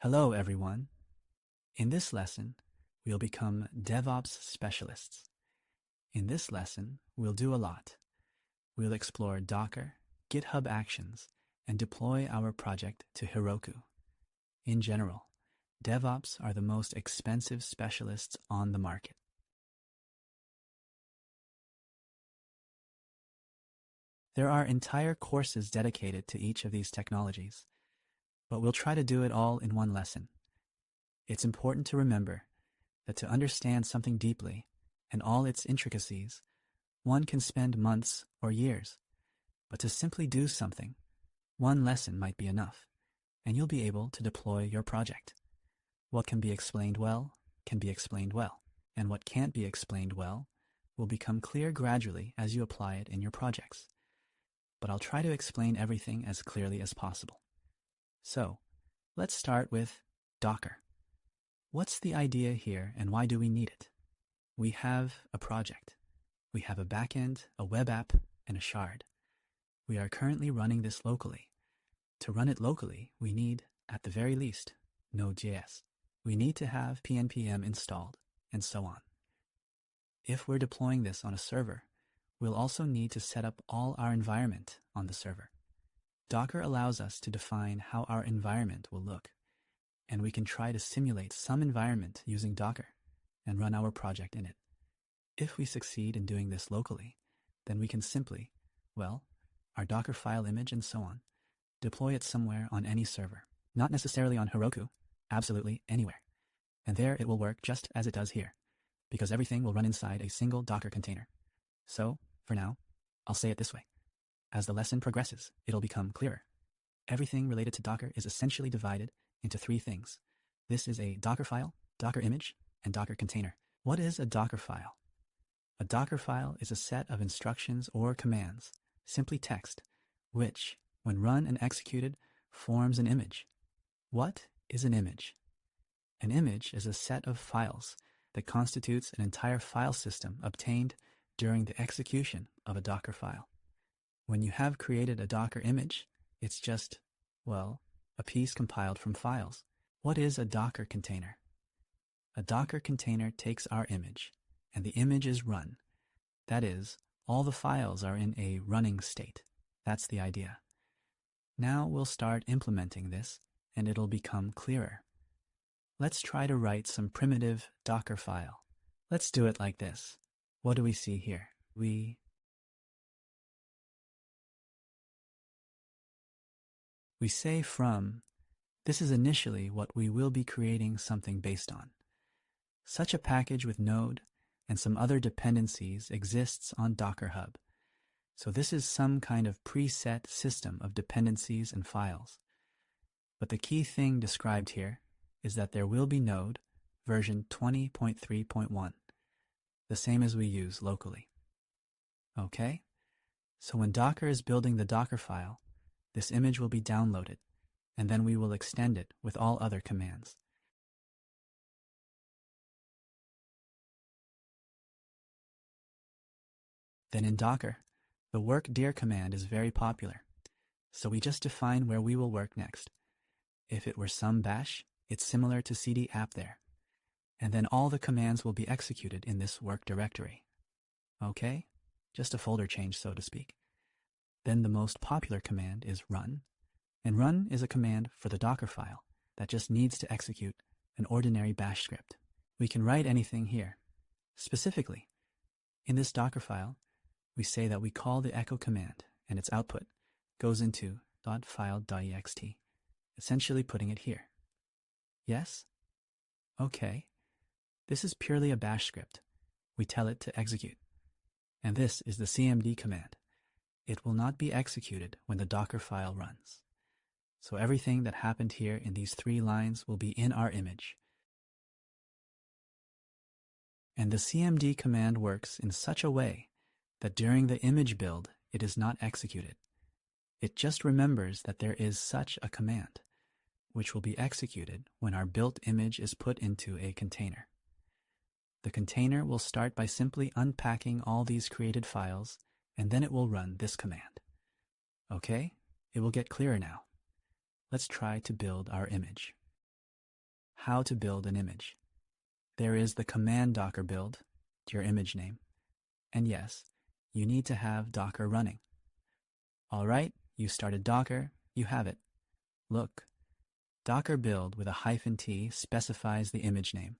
Hello, everyone. In this lesson, we'll become DevOps specialists. In this lesson, we'll do a lot. We'll explore Docker, GitHub Actions, and deploy our project to Heroku. In general, DevOps are the most expensive specialists on the market. There are entire courses dedicated to each of these technologies, but we'll try to do it all in one lesson. It's important to remember that to understand something deeply and all its intricacies, one can spend months or years. But to simply do something, one lesson might be enough, and you'll be able to deploy your project. What can be explained well can be explained well, and what can't be explained well will become clear gradually as you apply it in your projects. But I'll try to explain everything as clearly as possible. So, let's start with Docker. What's the idea here and why do we need it? We have a project. We have a backend, a web app, and a shard. We are currently running this locally. To run it locally, we need, at the very least, Node.js. We need to have pnpm installed, and so on. If we're deploying this on a server, we'll also need to set up all our environment on the server. Docker allows us to define how our environment will look, and we can try to simulate some environment using Docker and run our project in it. If we succeed in doing this locally, then we can simply, our Dockerfile image and so on, deploy it somewhere on any server, not necessarily on Heroku, absolutely anywhere. And there it will work just as it does here, because everything will run inside a single Docker container. So, for now, I'll say it this way. As the lesson progresses, it'll become clearer. Everything related to Docker is essentially divided into three things. This is a Dockerfile, Docker image, and Docker container. What is a Dockerfile? A Dockerfile is a set of instructions or commands, simply text, which, when run and executed, forms an image. What is an image? An image is a set of files that constitutes an entire file system obtained during the execution of a Docker file. When you have created a Docker image, it's just, a piece compiled from files. What is a Docker container? A Docker container takes our image, and the image is run. That is, all the files are in a running state. That's the idea. Now we'll start implementing this, and it'll become clearer. Let's try to write some primitive Docker file. Let's do it like this. What do we see here? We say from. This is initially what we will be creating something based on. Such a package with Node and some other dependencies exists on Docker Hub. So this is some kind of preset system of dependencies and files. But the key thing described here is that there will be Node version 20.3.1, the same as we use locally. Okay? So when Docker is building the Docker file, this image will be downloaded, and then we will extend it with all other commands. Then in Docker, the work dir command is very popular, so we just define where we will work next. If it were some bash, it's similar to cd app there, and then all the commands will be executed in this work directory. Okay? Just a folder change, so to speak. Then the most popular command is run, and run is a command for the Docker file that just needs to execute an ordinary bash script. We can write anything here. Specifically, in this Docker file, we say that we call the echo command, and its output goes into .file.ext, essentially putting it here. Yes? Okay. This is purely a bash script. We tell it to execute. And this is the cmd command. It will not be executed when the Docker file runs. So everything that happened here in these 3 lines will be in our image. And the cmd command works in such a way that during the image build, it is not executed. It just remembers that there is such a command, which will be executed when our built image is put into a container. The container will start by simply unpacking all these created files, and then it will run this command. Okay, it will get clearer now. Let's try to build our image. how to build an image. There is the command Docker build, your image name. And yes, you need to have Docker running. All right, you started Docker, you have it. Look, Docker build with a -t specifies the image name.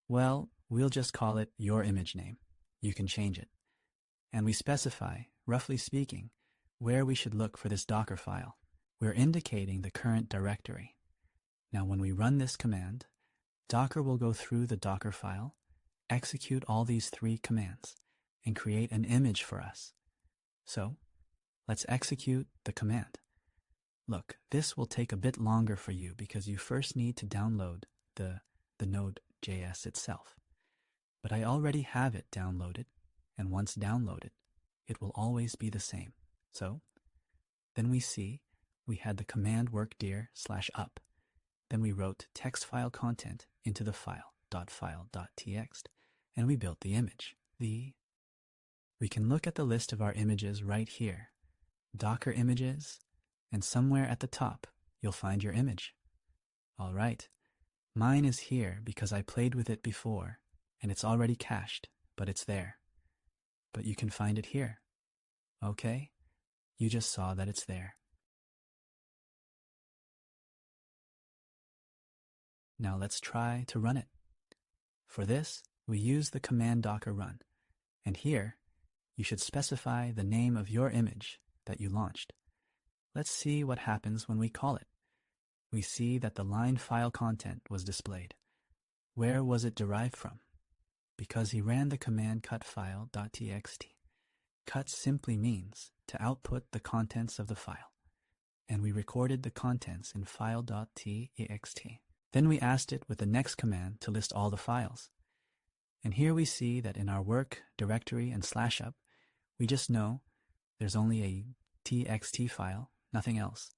Well, we'll just call it your image name. You can change it. And we specify, roughly speaking, where we should look for this Docker file. We're indicating the current directory. Now when we run this command, Docker will go through the Docker file, execute all these 3 commands, and create an image for us. So, let's execute the command. Look, this will take a bit longer for you because you first need to download the Node.js itself. But I already have it downloaded, and once downloaded, it will always be the same. So, then we see we had the command workdir/up. Then we wrote text file content into the file, .file.txt, and we built the image. We can look at the list of our images right here, Docker images, and somewhere at the top, you'll find your image. All right, mine is here because I played with it before, and it's already cached, but it's there. But you can find it here. Okay, you just saw that it's there. Now let's try to run it. For this, we use the command docker run, and here, you should specify the name of your image that you launched. Let's see what happens when we call it. We see that the line file content was displayed. Where was it derived from? Because he ran the command cutFile.txt. Cut simply means to output the contents of the file, and we recorded the contents in file.txt. Then we asked it with the next command to list all the files. And here we see that in our work directory and /up, we just know there's only a txt file, nothing else.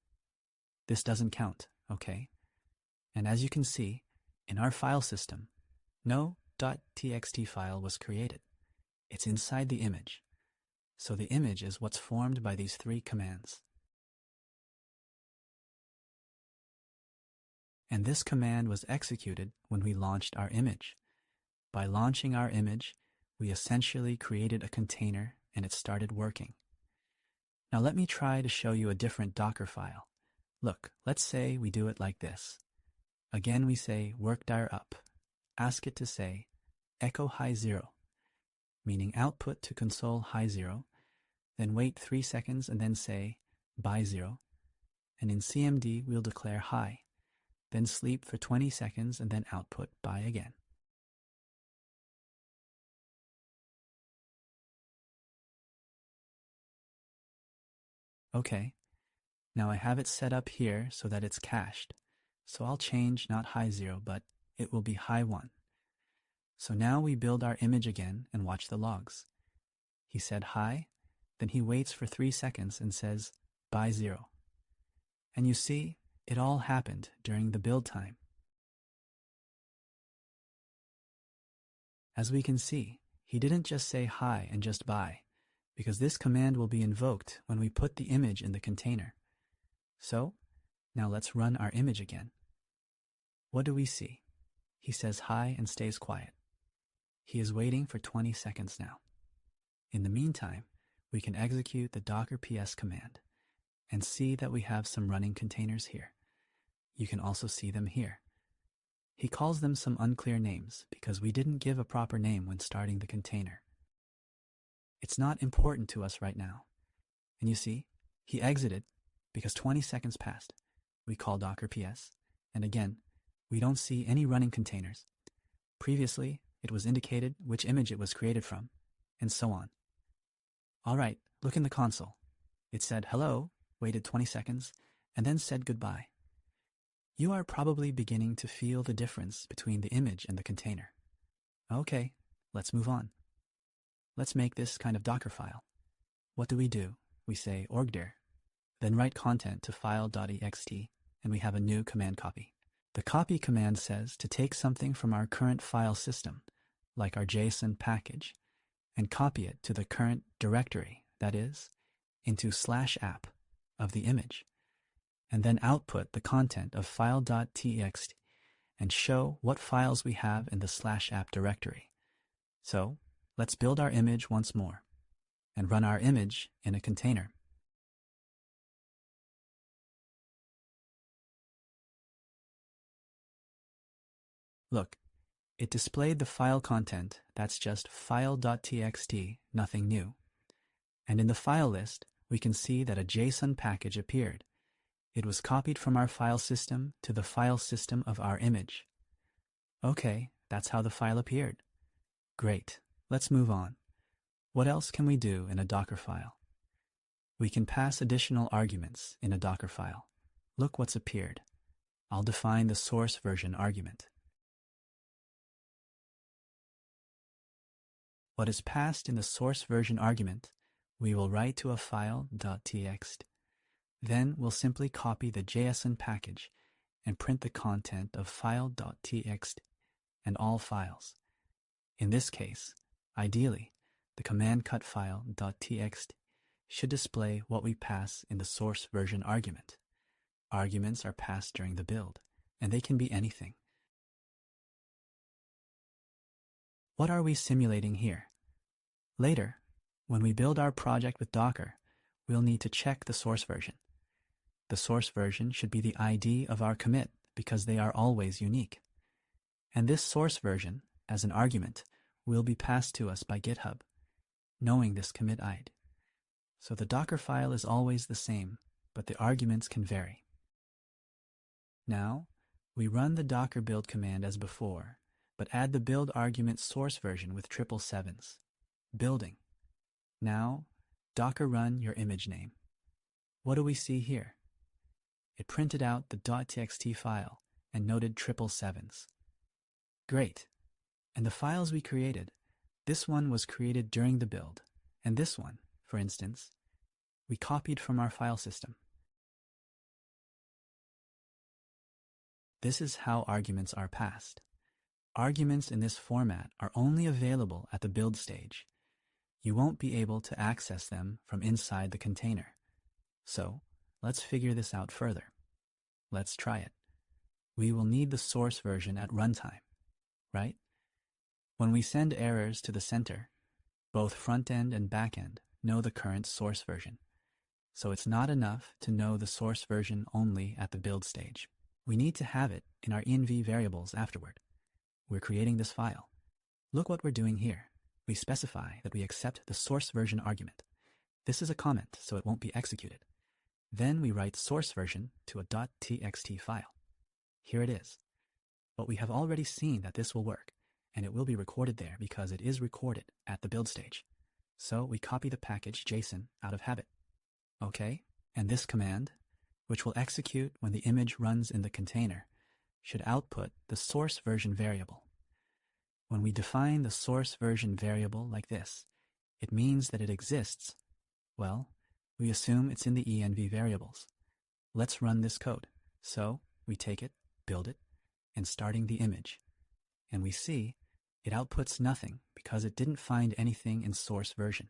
This doesn't count, okay? And as you can see, in our file system, no .txt file was created. It's inside the image. So the image is what's formed by these 3 commands. And this command was executed when we launched our image. By launching our image, we essentially created a container and it started working. Now let me try to show you a different Docker file. Look, let's say we do it like this. Again, we say workdir up. Ask it to say echo high0, meaning output to console high0, then wait 3 seconds and then say by 0. And in CMD, we'll declare high, then sleep for 20 seconds and then output by again. Okay, now I have it set up here so that it's cached. So I'll change not high0, but it will be high1. So now we build our image again and watch the logs. He said high, then he waits for 3 seconds and says by 0. And you see, it all happened during the build time. As we can see, he didn't just say hi and just by, because this command will be invoked when we put the image in the container. So, now let's run our image again. What do we see? He says hi and stays quiet. He is waiting for 20 seconds now. In the meantime, we can execute the docker ps command and see that we have some running containers here. You can also see them here. He calls them some unclear names because we didn't give a proper name when starting the container. It's not important to us right now. And you see, he exited because 20 seconds passed. We call docker ps, and again, we don't see any running containers. Previously, it was indicated which image it was created from, and so on. All right, look in the console. It said hello, waited 20 seconds, and then said goodbye. You are probably beginning to feel the difference between the image and the container. Okay, let's move on. Let's make this kind of Docker file. What do? We say orgdir, then write content to file.ext, and we have a new command copy. The copy command says to take something from our current file system, like our JSON package, and copy it to the current directory, that is, into /app of the image, and then output the content of file.txt and show what files we have in the /app directory. So let's build our image once more and run our image in a container. Look, it displayed the file content. That's just file.txt, nothing new. And in the file list, we can see that a JSON package appeared. It was copied from our file system to the file system of our image. Okay, that's how the file appeared. Great, let's move on. What else can we do in a Dockerfile? We can pass additional arguments in a Dockerfile. Look what's appeared. I'll define the source version argument. What is passed in the source version argument, we will write to a file.txt. Then we'll simply copy the JSON package and print the content of file.txt and all files. In this case, ideally, the command cut file.txt should display what we pass in the source version argument. Arguments are passed during the build, and they can be anything. What are we simulating here? Later, when we build our project with Docker, we'll need to check the source version. The source version should be the ID of our commit because they are always unique. And this source version, as an argument, will be passed to us by GitHub, knowing this commit ID. So the Docker file is always the same, but the arguments can vary. Now, we run the Docker build command as before, but add the build argument source version with 777s. Building. Now, Docker run your image name. What do we see here? It printed out the .txt file and noted 777s. Great. And the files we created, this one was created during the build, and this one, for instance, we copied from our file system. This is how arguments are passed. Arguments in this format are only available at the build stage. You won't be able to access them from inside the container. So, let's figure this out further. Let's try it. We will need the source version at runtime, right? When we send errors to the center, both front-end and back-end know the current source version. So it's not enough to know the source version only at the build stage. We need to have it in our env variables afterward. We're creating this file. Look what we're doing here. We specify that we accept the source version argument. This is a comment, so it won't be executed. Then we write source version to a .txt file. Here it is. But we have already seen that this will work, and it will be recorded there because it is recorded at the build stage. So we copy the package JSON out of habit. Okay, and this command, which will execute when the image runs in the container, should output the source version variable. When we define the source version variable like this, it means that it exists. Well, we assume it's in the env variables. Let's run this code. So we take it, build it, and starting the image. And we see it outputs nothing because it didn't find anything in source version.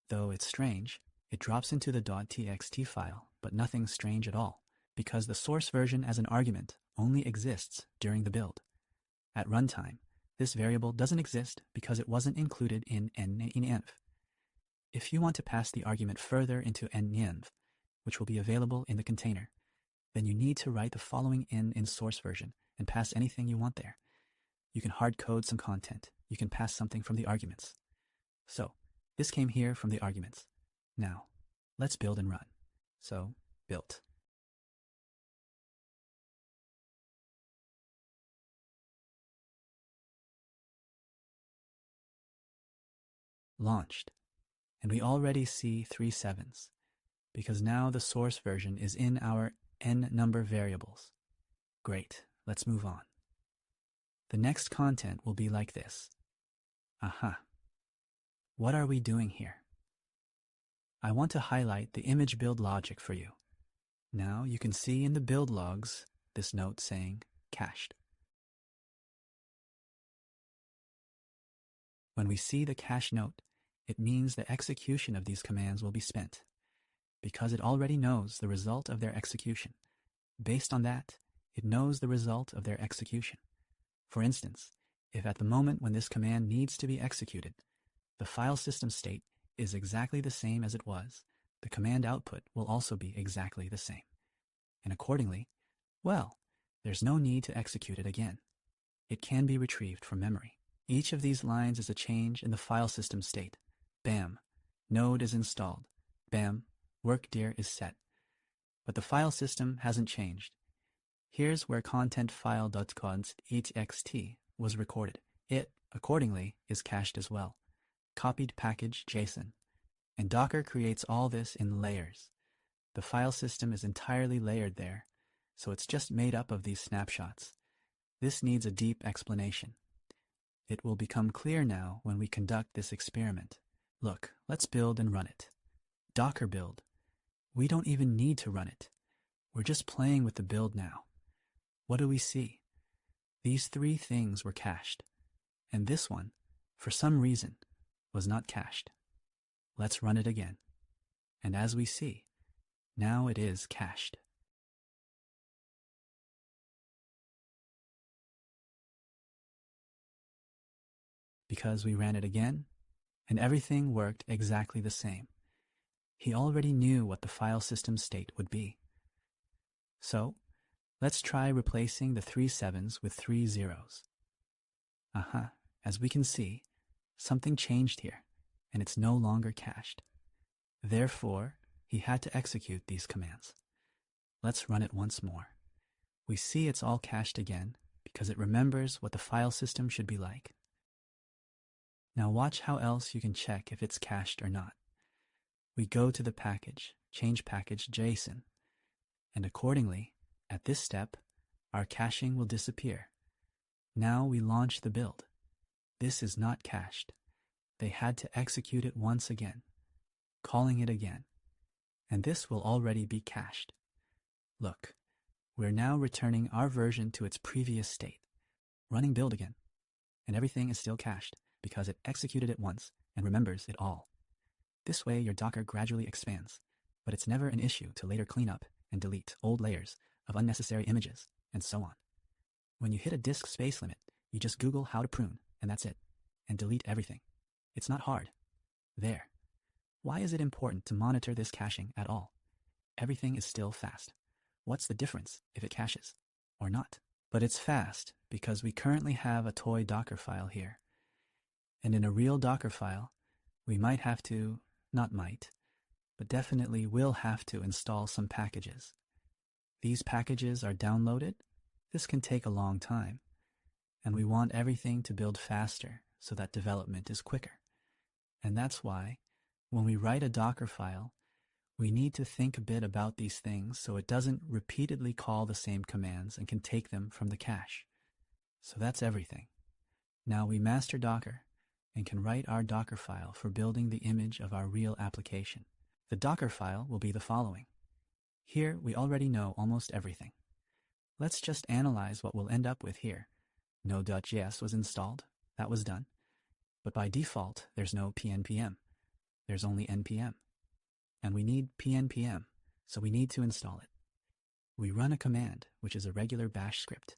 Though it's strange, it drops into the .txt file, but nothing strange at all, because the source version as an argument only exists during the build. At runtime, this variable doesn't exist because it wasn't included in env. If you want to pass the argument further into env, which will be available in the container, then you need to write the following in source version and pass anything you want there. You can hard code some content. You can pass something from the arguments. So, this came here from the arguments. Now, let's build and run. So, built. Launched. And we already see 3 7s, because now the source version is in our n number variables. Great, let's move on. The next content will be like this. Aha. What are we doing here? I want to highlight the image build logic for you. Now you can see in the build logs this note saying cached. When we see the cache note, it means the execution of these commands will be spent, because it already knows the result of their execution. Based on that, It knows the result of their execution. For instance, if at the moment when this command needs to be executed, the file system state is exactly the same as it was, the command output will also be exactly the same. And accordingly, well, there's no need to execute it again. It can be retrieved from memory. Each of these lines is a change in the file system state. Bam, node is installed. Bam, workdir is set. But the file system hasn't changed. Here's where content_file.const.txt was recorded. It, accordingly, is cached as well. Copied package JSON. And Docker creates all this in layers. The file system is entirely layered there, so it's just made up of these snapshots. This needs a deep explanation. It will become clear now when we conduct this experiment. Look, let's build and run it. Docker build. We don't even need to run it. We're just playing with the build now. What do we see? These three things were cached, and this one, for some reason, was not cached. Let's run it again. And as we see, now it is cached. Because we ran it again, and everything worked exactly the same. He already knew what the file system state would be. So, let's try replacing the 3 7s with 3 zeros. As we can see, something changed here, and it's no longer cached. Therefore, he had to execute these commands. Let's run it once more. We see it's all cached again because it remembers what the file system should be like. Now watch how else you can check if it's cached or not. We go to the package, change package JSON, and accordingly, at this step, our caching will disappear. Now we launch the build. This is not cached. They had to execute it once again, calling it again, and this will already be cached. Look, we're now returning our version to its previous state, running build again, and everything is still cached because it executed it once and remembers it all. This way your Docker gradually expands, but it's never an issue to later clean up and delete old layers of unnecessary images, and so on. When you hit a disk space limit, you just Google how to prune, and that's it, and delete everything. It's not hard. There. Why is it important to monitor this caching at all? Everything is still fast. What's the difference if it caches or not? But it's fast because we currently have a toy Dockerfile here. And in a real Dockerfile, we might have to, not might, but definitely will have to install some packages. These packages are downloaded. This can take a long time. And we want everything to build faster so that development is quicker. And that's why, when we write a Docker file, we need to think a bit about these things so it doesn't repeatedly call the same commands and can take them from the cache. So that's everything. Now we master Docker and can write our Docker file for building the image of our real application. The Docker file will be the following. Here we already know almost everything. Let's just analyze what we'll end up with here. Node.js was installed. That was done. But by default, there's no pnpm. There's only npm. And we need pnpm, so we need to install it. We run a command, which is a regular bash script.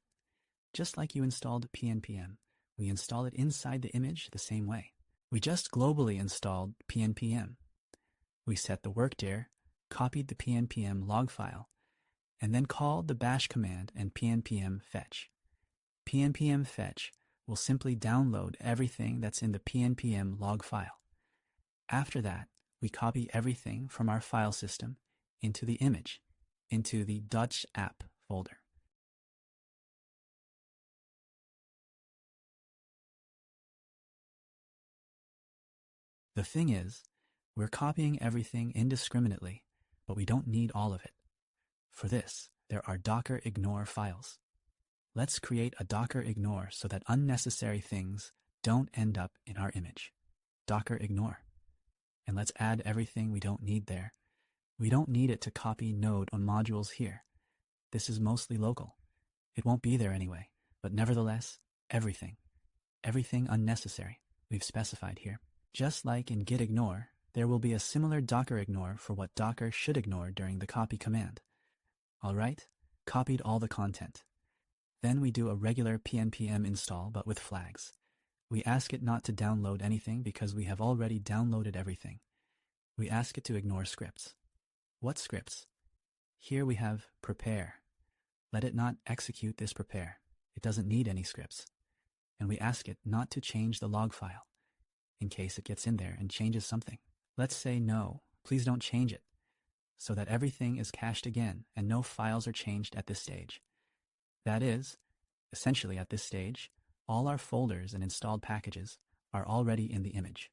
Just like you installed pnpm, we install it inside the image the same way. We just globally installed pnpm. We set the workdir, copied the pnpm log file, and then called the bash command and pnpm fetch. Pnpm fetch will simply download everything that's in the pnpm log file. After that, we copy everything from our file system into the image, into the .app folder. The thing is, we're copying everything indiscriminately, but we don't need all of it. For this, there are Docker ignore files. Let's create a Docker ignore so that unnecessary things don't end up in our image. Docker ignore. And let's add everything we don't need there. We don't need it to copy node or modules here. This is mostly local. It won't be there anyway, but nevertheless, everything unnecessary we've specified here. Just like in git ignore, there will be a similar Docker ignore for what Docker should ignore during the copy command. All right, copied all the content. Then we do a regular pnpm install but with flags. We ask it not to download anything because we have already downloaded everything. We ask it to ignore scripts. What scripts? Here we have prepare. Let it not execute this prepare. It doesn't need any scripts. And we ask it not to change the log file in case it gets in there and changes something. Let's say no, please don't change it, so that everything is cached again and no files are changed at this stage. That is, essentially at this stage, all our folders and installed packages are already in the image.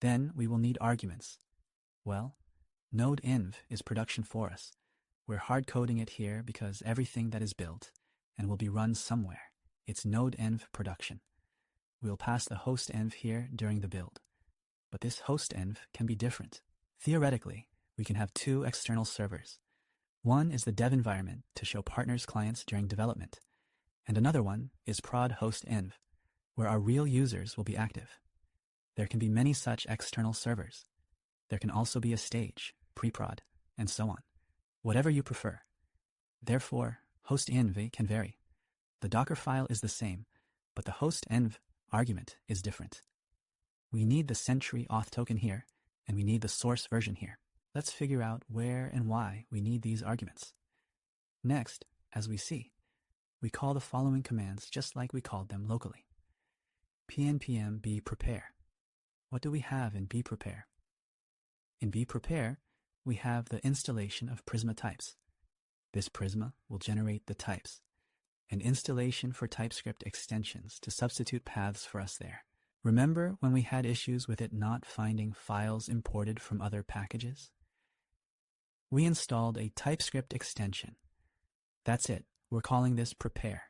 Then we will need arguments. Well, node env is production for us. We're hard coding it here because everything that is built and will be run somewhere, it's node env production. We'll pass the host env here during the build. But this host env can be different. Theoretically, we can have two external servers. One is the dev environment to show partners clients during development, and another one is prod host env, where our real users will be active. There can be many such external servers. There can also be a stage, pre-prod, and so on. Whatever you prefer. Therefore, host env can vary. The Docker file is the same, but the host env argument is different. We need the Sentry auth token here, and we need the source version here. Let's figure out where and why we need these arguments. Next, as we see, we call the following commands just like we called them locally. pnpm bprepare. What do we have in bprepare? In bprepare, we have the installation of Prisma types. This Prisma will generate the types, and installation for TypeScript extensions to substitute paths for us there. Remember when we had issues with it not finding files imported from other packages? We installed a TypeScript extension. That's it. We're calling this prepare.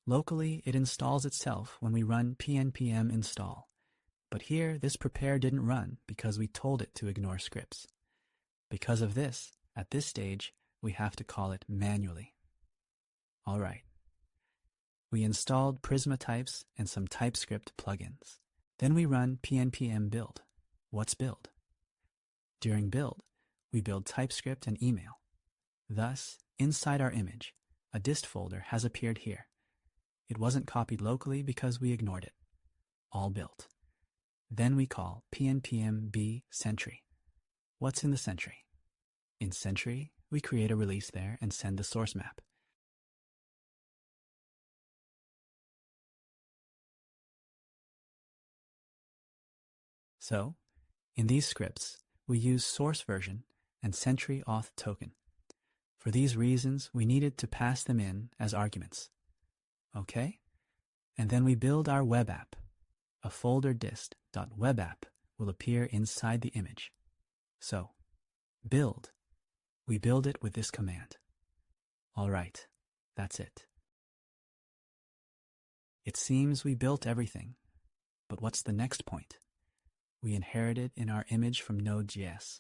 Locally, it installs itself when we run pnpm install. But here, this prepare didn't run because we told it to ignore scripts. Because of this, at this stage, we have to call it manually. All right. We installed Prisma types and some TypeScript plugins. Then we run pnpm build. What's build? During build, we build TypeScript and email. Thus, inside our image, a dist folder has appeared here. It wasn't copied locally because we ignored it. All built. Then we call pnpm b sentry. What's in the sentry? In sentry, we create a release there and send the source map. So, in these scripts, we use source version and Sentry auth token. For these reasons, we needed to pass them in as arguments. Okay? And then we build our web app. A folder dist.webapp will appear inside the image. So, build. We build it with this command. All right, that's it. It seems we built everything, but what's the next point? We inherited in our image from Node.js,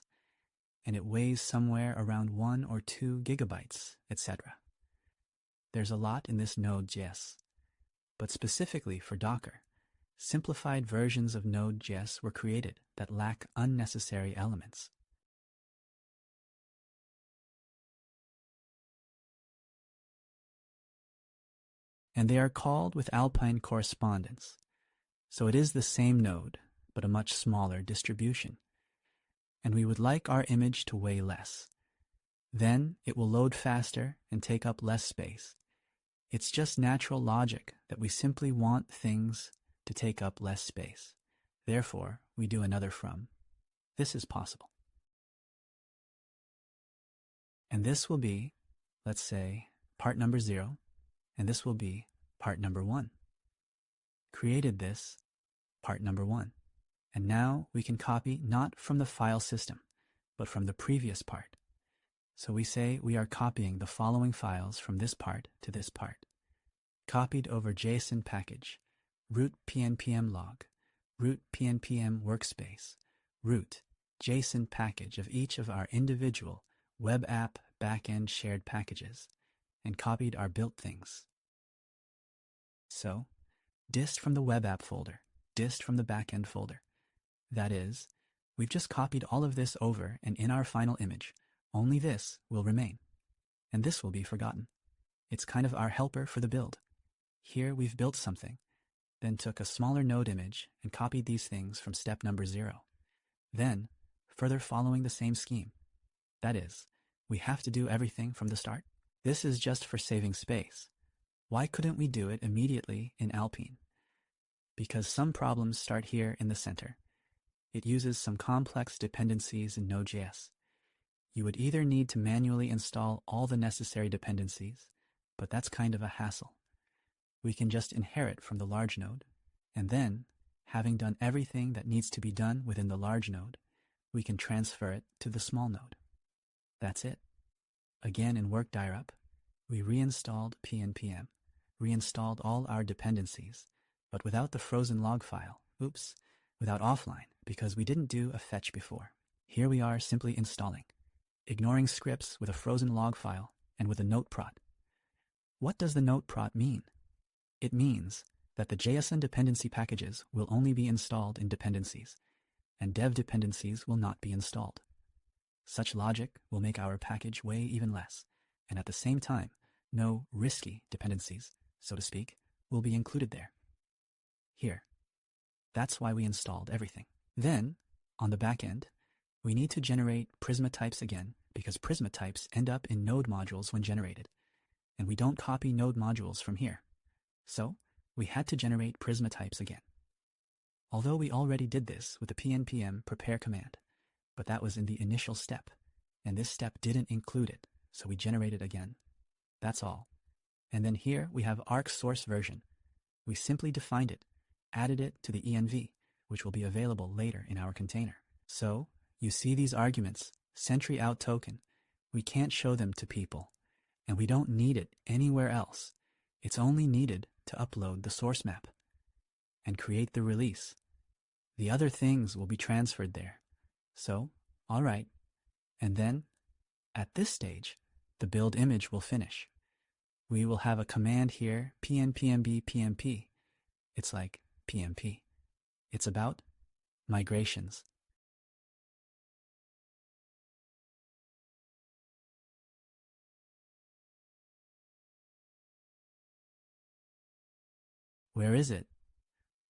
and it weighs somewhere around 1 or 2 gigabytes, etc. There's a lot in this Node.js, but specifically for Docker, simplified versions of Node.js were created that lack unnecessary elements. And they are called with Alpine correspondence, so it is the same node, but a much smaller distribution. And we would like our image to weigh less. Then it will load faster and take up less space. It's just natural logic that we simply want things to take up less space. Therefore, we do another from. This is possible. And this will be, let's say, part number 0, and this will be part number 1. Created this, part number 1. And now we can copy not from the file system, but from the previous part. So we say we are copying the following files from this part to this part. Copied over JSON package, root pnpm log, root pnpm workspace, root JSON package of each of our individual web app backend shared packages, and copied our built things. So, dist from the web app folder, dist from the backend folder. That is, we've just copied all of this over, and in our final image, only this will remain. and this will be forgotten. It's kind of our helper for the build. Here we've built something, then took a smaller node image and copied these things from step number 0. Then, further following the same scheme. That is, we have to do everything from the start. This is just for saving space. Why couldn't we do it immediately in Alpine? Because some problems start here in the center. It uses some complex dependencies in Node.js. You would either need to manually install all the necessary dependencies, but that's kind of a hassle. We can just inherit from the large node, and then, having done everything that needs to be done within the large node, we can transfer it to the small node. That's it. Again, in work dirup, we reinstalled pnpm, reinstalled all our dependencies, but without the frozen log file. Oops, without offline, because we didn't do a fetch before. Here we are simply installing, ignoring scripts with a frozen log file and with a noteprot. What does the noteprot mean? It means that the JSON dependency packages will only be installed in dependencies, and dev dependencies will not be installed. Such logic will make our package weigh even less, and at the same time, no risky dependencies, so to speak, will be included there. Here. That's why we installed everything. Then, on the back end, we need to generate Prisma types again, because Prisma types end up in node modules when generated, and we don't copy node modules from here. So, we had to generate Prisma types again. Although we already did this with the pnpm prepare command, but that was in the initial step, and this step didn't include it, so we generated again. That's all. And then here we have arc source version. We simply defined it, added it to the env, which will be available later in our container. So, you see these arguments, sentry out token. We can't show them to people, and we don't need it anywhere else. It's only needed to upload the source map and create the release. The other things will be transferred there. So, all right. And then, at this stage, the build image will finish. We will have a command here, pnpmb pmp. It's like PMP. It's about migrations. Where is it?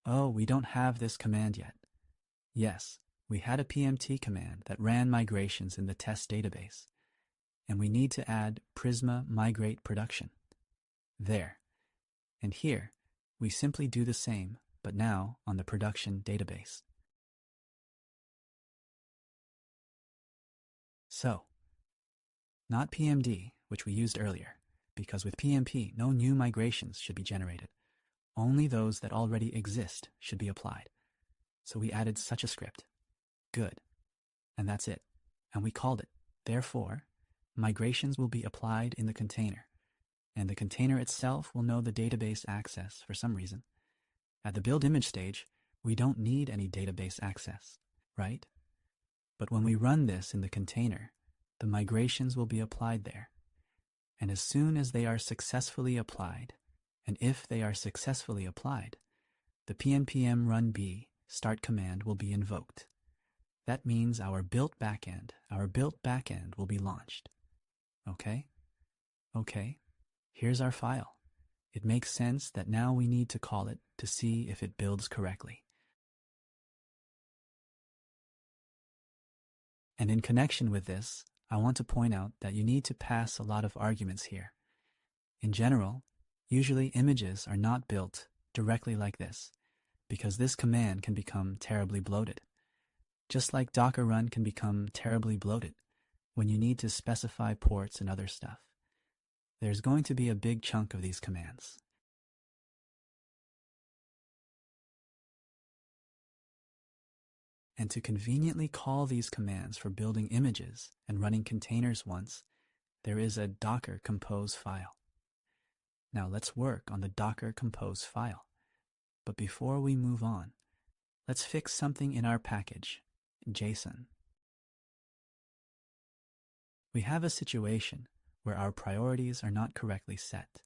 Oh, we don't have this command yet. Yes, we had a PMT command that ran migrations in the test database, and we need to add Prisma migrate production. There. And here, we simply do the same, but now on the production database. So, not PMD, which we used earlier, because with PMP, no new migrations should be generated. Only those that already exist should be applied. So we added such a script. Good. And that's it. And we called it. Therefore, migrations will be applied in the container, and the container itself will know the database access for some reason. At the build image stage, we don't need any database access, right? But when we run this in the container, the migrations will be applied there. And as soon as they are successfully applied, and if they are successfully applied, the pnpm run b start command will be invoked. That means our built backend will be launched. Okay? Okay. Here's our file. It makes sense that now we need to call it to see if it builds correctly. And in connection with this, I want to point out that you need to pass a lot of arguments here. In general, usually images are not built directly like this, because this command can become terribly bloated. Just like Docker run can become terribly bloated when you need to specify ports and other stuff. There's going to be a big chunk of these commands. And to conveniently call these commands for building images and running containers once, there is a Docker compose file. Now let's work on the Docker compose file. But before we move on, let's fix something in our package, JSON. We have a situation where our priorities are not correctly set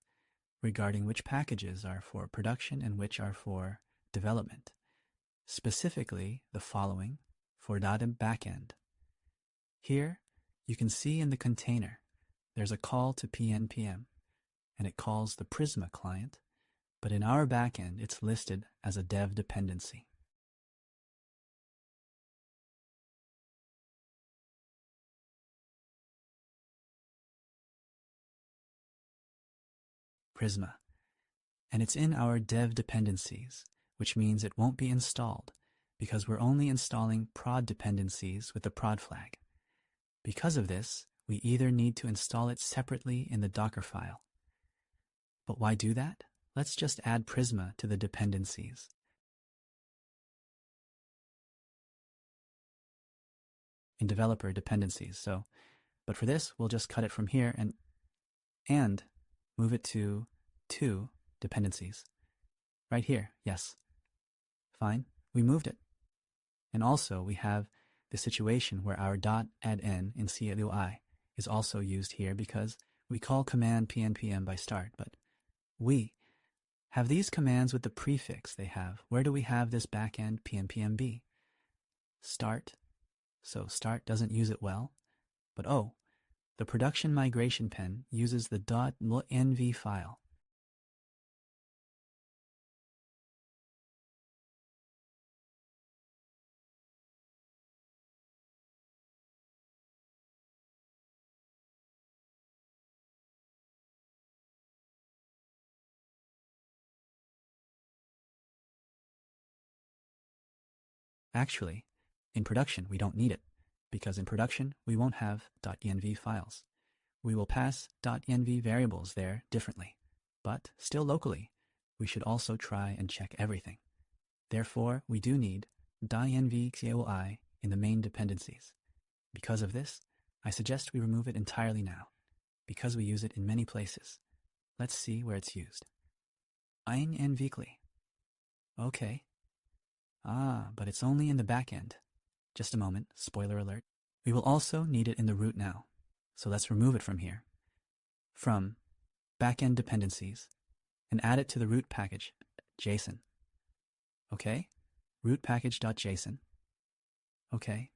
regarding which packages are for production and which are for development. Specifically, the following for .backend. Here, you can see in the container there's a call to pnpm, and it calls the Prisma client, but in our backend, it's listed as a dev dependency. Prisma. And it's in our dev dependencies, which means it won't be installed because we're only installing prod dependencies with the prod flag. Because of this, we either need to install it separately in the Docker file. But why do that? Let's just add Prisma to the dependencies. In developer dependencies, but for this, we'll just cut it from here and move it to dependencies. Right here, yes. Fine, we moved it. And also, we have the situation where our .addn in CLUI is also used here because we call command pnpm by start, but we have these commands with the prefix they have. Where do we have this backend pnpmb? Start. So start doesn't use it well, but the production migration pen uses the .env file. Actually, in production, we don't need it, because in production, we won't have .env files. We will pass .env variables there differently, but still locally, we should also try and check everything. Therefore, we do need .env CLI in the main dependencies. Because of this, I suggest we remove it entirely now, because we use it in many places. Let's see where it's used. Ein envikli. Okay. But it's only in the backend. Just a moment, spoiler alert. We will also need it in the root now. So let's remove it from here. From backend dependencies and add it to the root package, JSON. Okay? Root package.json. Okay.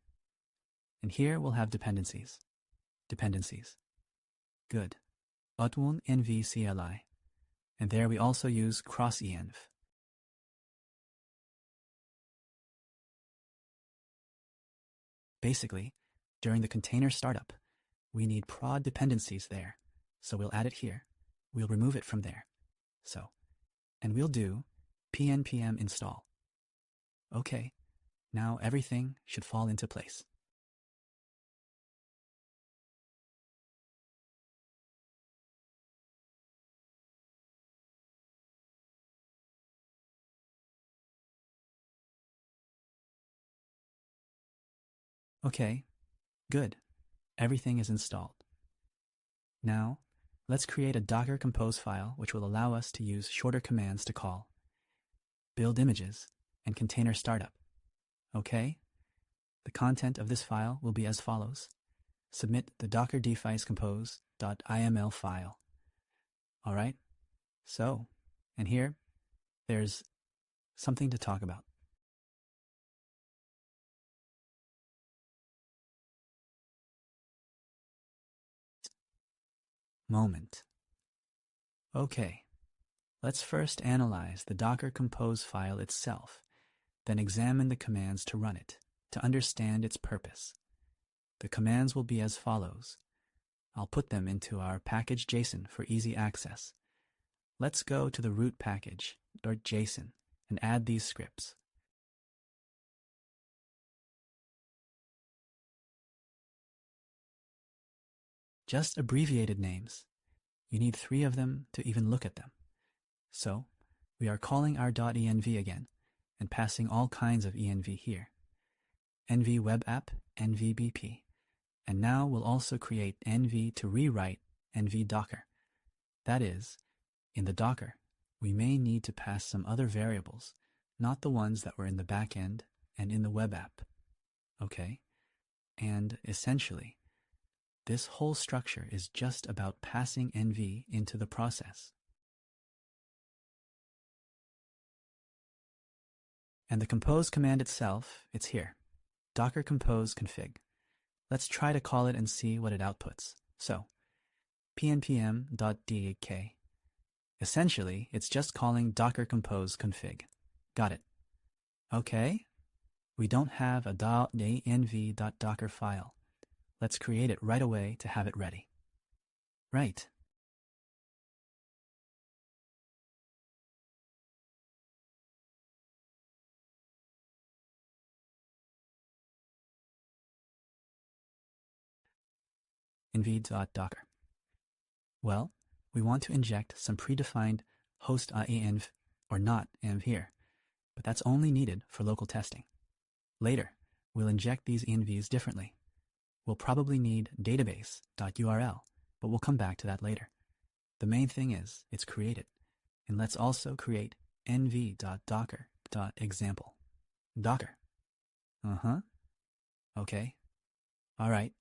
And here we'll have dependencies. Dependencies. Good. Utwun env CLI. And there we also use cross-env. Basically, during the container startup, we need prod dependencies there. So we'll add it here. We'll remove it from there. And we'll do pnpm install. Okay, now everything should fall into place. Okay, good. Everything is installed. Now, let's create a Docker Compose file which will allow us to use shorter commands to call, build images, and container startup. Okay? The content of this file will be as follows. Submit the docker device compose.iml file. All right? And here, there's something to talk about. Moment. Okay, let's first analyze the Docker Compose file itself, then examine the commands to run it, to understand its purpose. The commands will be as follows. I'll put them into our package JSON for easy access. Let's go to the root package.json and add these scripts. Just abbreviated names. You need 3 of them to even look at them. So, we are calling our .env again and passing all kinds of env here. env web app, env bp. And now we'll also create env to rewrite env docker. That is, in the Docker, we may need to pass some other variables, not the ones that were in the backend and in the web app. Okay? And essentially, this whole structure is just about passing env into the process. And the compose command itself, it's here. Docker compose config. Let's try to call it and see what it outputs. So, pnpm.dak. Essentially, it's just calling docker compose config. Got it. Okay. We don't have a .env.docker file. Let's create it right away to have it ready. Right. env.docker. Well, we want to inject some predefined host env or not env here, but that's only needed for local testing. Later, we'll inject these envs differently. We'll probably need database.url, but we'll come back to that later. The main thing is it's created, and let's also create env.docker.example. Docker. Okay. All right.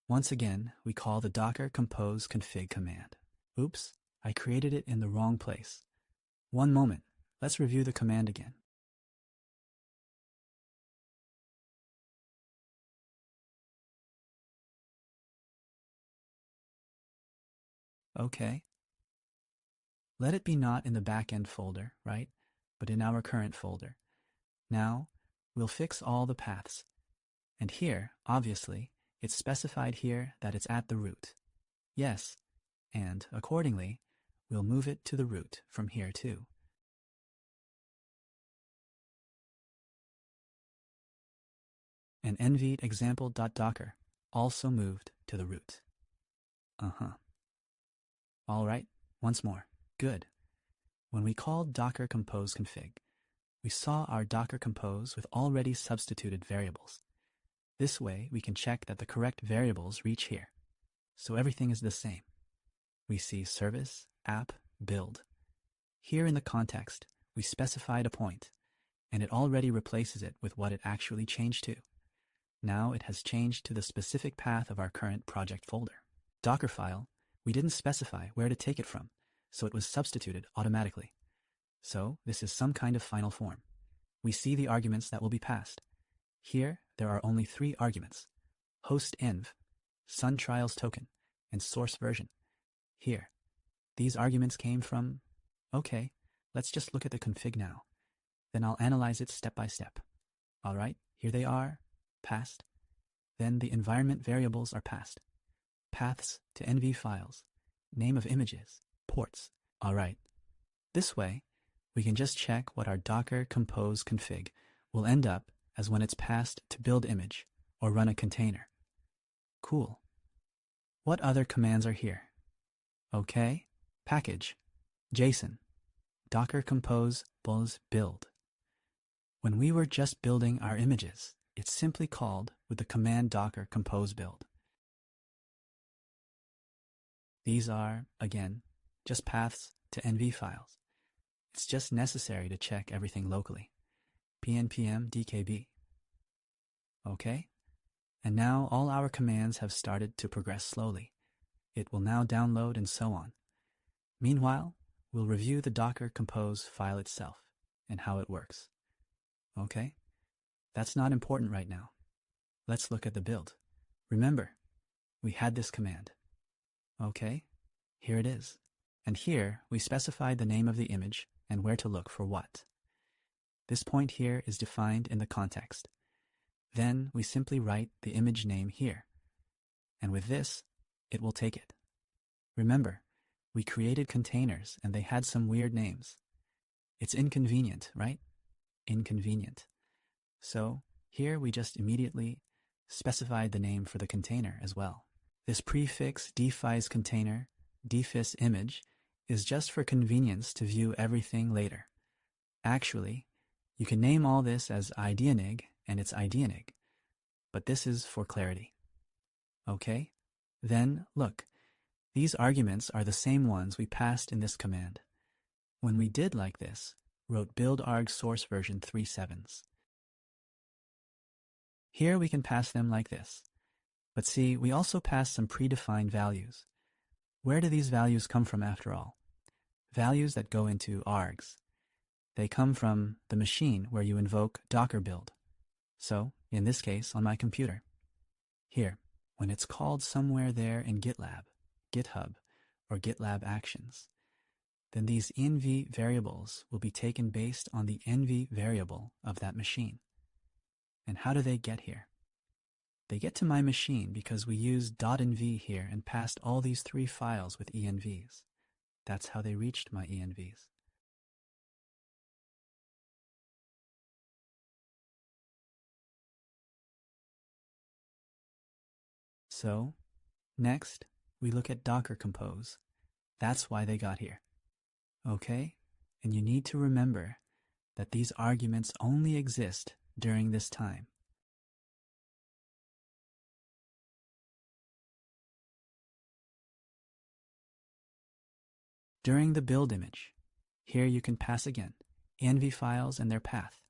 Once again, we call the docker compose config command. Oops, I created it in the wrong place. One moment, let's review the command again. Okay. Let it be not in the backend folder, right? But in our current folder. Now, we'll fix all the paths. And here, obviously, it's specified here that it's at the root. Yes, and accordingly, we'll move it to the root from here too. And env example.docker also moved to the root. All right, once more. Good. When we called docker compose config, we saw our docker compose with already substituted variables. This way, we can check that the correct variables reach here. So everything is the same. We see service, app, build. Here in the context, we specified a point, and it already replaces it with what it actually changed to. Now it has changed to the specific path of our current project folder. Dockerfile, we didn't specify where to take it from, so it was substituted automatically. So this is some kind of final form. We see the arguments that will be passed. Here, there are only 3 arguments: host env, sun trials token, and source version. Here, these arguments came from... Okay, let's just look at the config now. Then I'll analyze it step by step. All right, here they are, passed. Then the environment variables are passed. Paths to env files, name of images, ports. All right. This way, we can just check what our docker compose config will end up as when it's passed to build image or run a container. Cool. What other commands are here? Okay, package, JSON, docker compose build. When we were just building our images, it's simply called with the command docker compose build. These are, again, just paths to env files. It's just necessary to check everything locally. pnpm dkb. Okay? And now all our commands have started to progress slowly. It will now download and so on. Meanwhile, we'll review the docker compose file itself and how it works. Okay? That's not important right now. Let's look at the build. Remember, we had this command. Okay, here it is. And here we specified the name of the image and where to look for what. This point here is defined in the context. Then we simply write the image name here. And with this, it will take it. Remember, we created containers and they had some weird names. It's inconvenient, right? Inconvenient. So here we just immediately specified the name for the container as well. This prefix defis container, defis image, is just for convenience to view everything later. Actually, you can name all this as ideanig and it's ideanig, but this is for clarity. Okay? Then, look, these arguments are the same ones we passed in this command. When we did like this, wrote build arg source version 3.7s. Here we can pass them like this. But see, we also pass some predefined values. Where do these values come from after all? Values that go into args. They come from the machine where you invoke Docker build. So, in this case, on my computer. Here, when it's called somewhere there in GitLab, GitHub, or GitLab actions, then these env variables will be taken based on the env variable of that machine. And how do they get here? They get to my machine because we used .env here and passed all these 3 files with envs. That's how they reached my envs. So, next, we look at Docker Compose. That's why they got here. Okay? And you need to remember that these arguments only exist during this time. During the build image, here you can pass again env files and their path.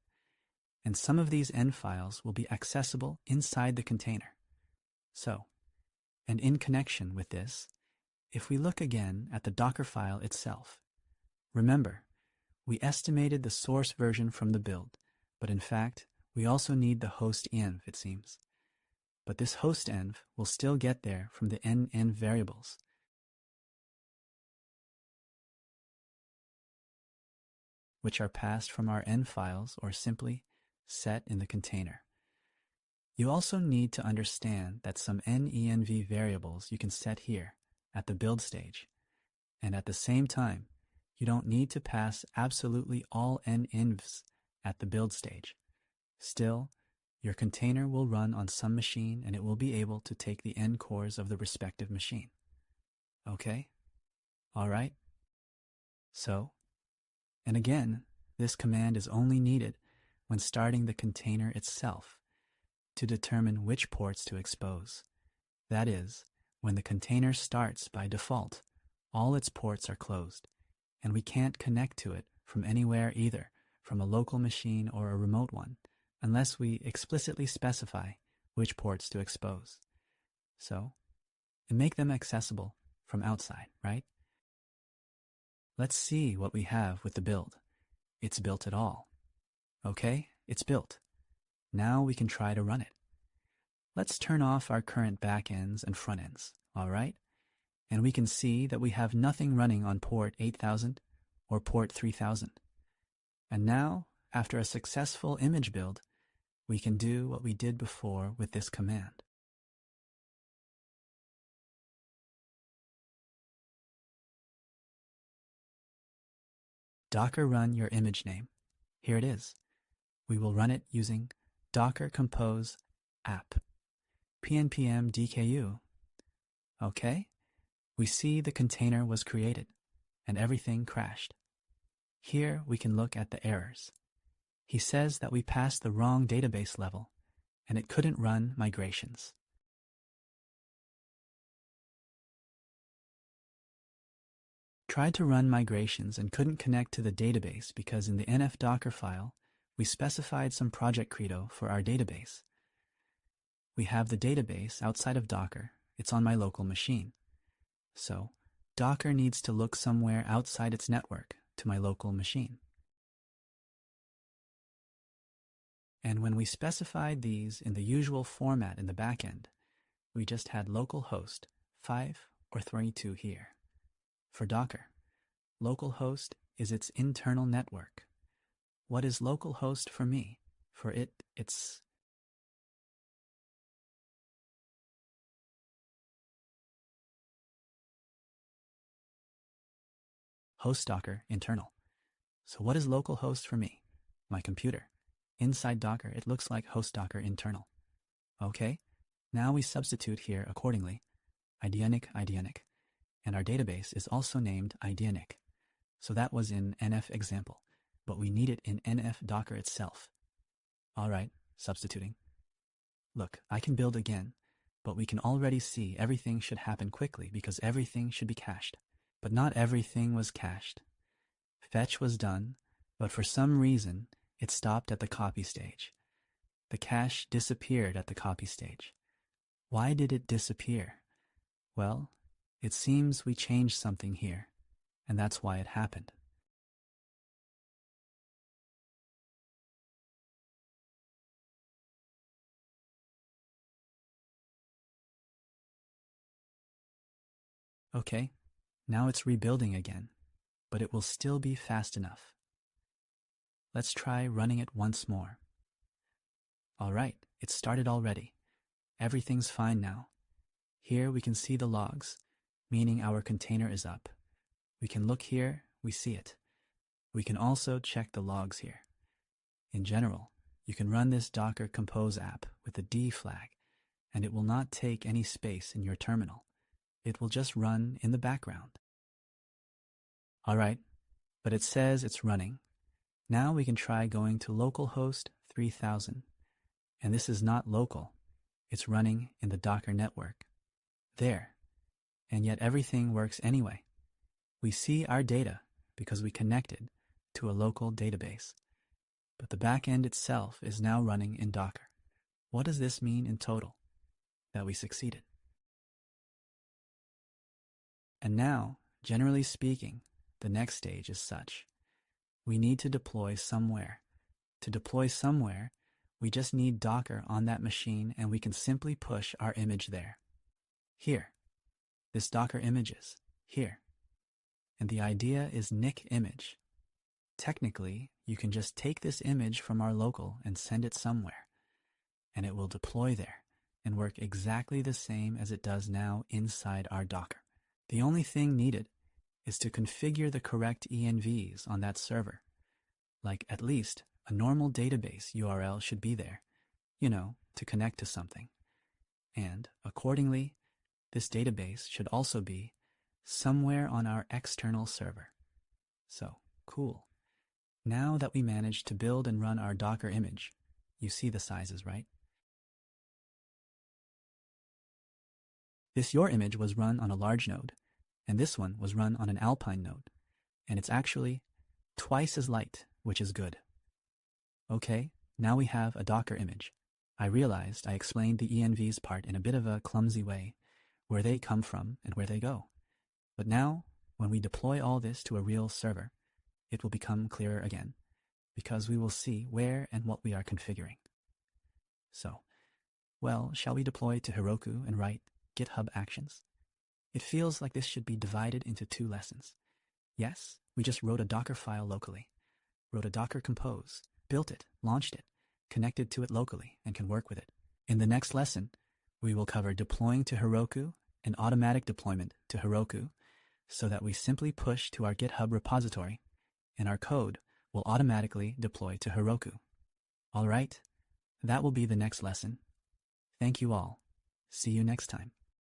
And some of these env files will be accessible inside the container. So, and in connection with this, if we look again at the Dockerfile itself, remember, we estimated the source version from the build, but in fact, we also need the host env, it seems. But this host env will still get there from the env variables. Which are passed from our env files or simply set in the container. You also need to understand that some env variables you can set here at the build stage, and at the same time, you don't need to pass absolutely all envs at the build stage. Still, your container will run on some machine and it will be able to take the cores of the respective machine. Okay? All right? So, and again, this command is only needed when starting the container itself to determine which ports to expose. That is, when the container starts by default, all its ports are closed, and we can't connect to it from anywhere either, from a local machine or a remote one, unless we explicitly specify which ports to expose. So, and make them accessible from outside, right? Let's see what we have with the build. It's built at all. Okay, it's built. Now we can try to run it. Let's turn off our current backends and front ends, all right? And we can see that we have nothing running on port 8000 or port 3000. And now, after a successful image build, we can do what we did before with this command. Docker run your image name. Here it is. We will run it using docker compose app pnpm dku. Okay, we see the container was created and everything crashed. Here we can look at the errors. He says that we passed the wrong database level and it couldn't run migrations. Tried to run migrations and couldn't connect to the database because in the nf docker file, we specified some project credo for our database. We have the database outside of Docker. It's on my local machine. So, Docker needs to look somewhere outside its network to my local machine. And when we specified these in the usual format in the backend, we just had localhost 5 or 32 here. For Docker, localhost is its internal network. What is localhost for me? For it, it's host Docker internal. So what is localhost for me? My computer. Inside Docker, it looks like host Docker internal. Okay, now we substitute here accordingly, idionic, and our database is also named idionic. So that was in nf example, but we need it in nf Docker itself. All right, substituting. Look, I can build again, but we can already see everything should happen quickly because everything should be cached. But not everything was cached. Fetch was done, but for some reason, it stopped at the copy stage. The cache disappeared at the copy stage. Why did it disappear? Well, it seems we changed something here, and that's why it happened. Okay, now it's rebuilding again, but it will still be fast enough. Let's try running it once more. All right, it started already. Everything's fine now. Here we can see the logs, meaning our container is up. We can look here, we see it. We can also check the logs here. In general, you can run this Docker Compose app with the D flag, and it will not take any space in your terminal. It will just run in the background. All right, but it says it's running. Now we can try going to localhost 3000. And this is not local. It's running in the Docker network. There. And yet everything works anyway. We see our data because we connected to a local database. But the backend itself is now running in Docker. What does this mean in total? That we succeeded. And now, generally speaking, the next stage is such. We need to deploy somewhere. To deploy somewhere, we just need Docker on that machine and we can simply push our image there. Here. This Docker image is here. And the idea is nick image. Technically, you can just take this image from our local and send it somewhere. And it will deploy there and work exactly the same as it does now inside our Docker. The only thing needed is to configure the correct envs on that server. Like at least a normal database URL should be there, to connect to something. And accordingly, this database should also be somewhere on our external server. So, cool. Now that we managed to build and run our Docker image, you see the sizes, right? This your image was run on a large node, and this one was run on an Alpine node, and it's actually twice as light, which is good. Okay, now we have a Docker image. I realized I explained the envs part in a bit of a clumsy way, where they come from and where they go. But now, when we deploy all this to a real server, it will become clearer again, because we will see where and what we are configuring. So, shall we deploy to Heroku and write GitHub Actions? It feels like this should be divided into 2 lessons. Yes, we just wrote a Docker file locally, wrote a Docker Compose, built it, launched it, connected to it locally, and can work with it. In the next lesson, we will cover deploying to Heroku and automatic deployment to Heroku so that we simply push to our GitHub repository and our code will automatically deploy to Heroku. All right, that will be the next lesson. Thank you all. See you next time.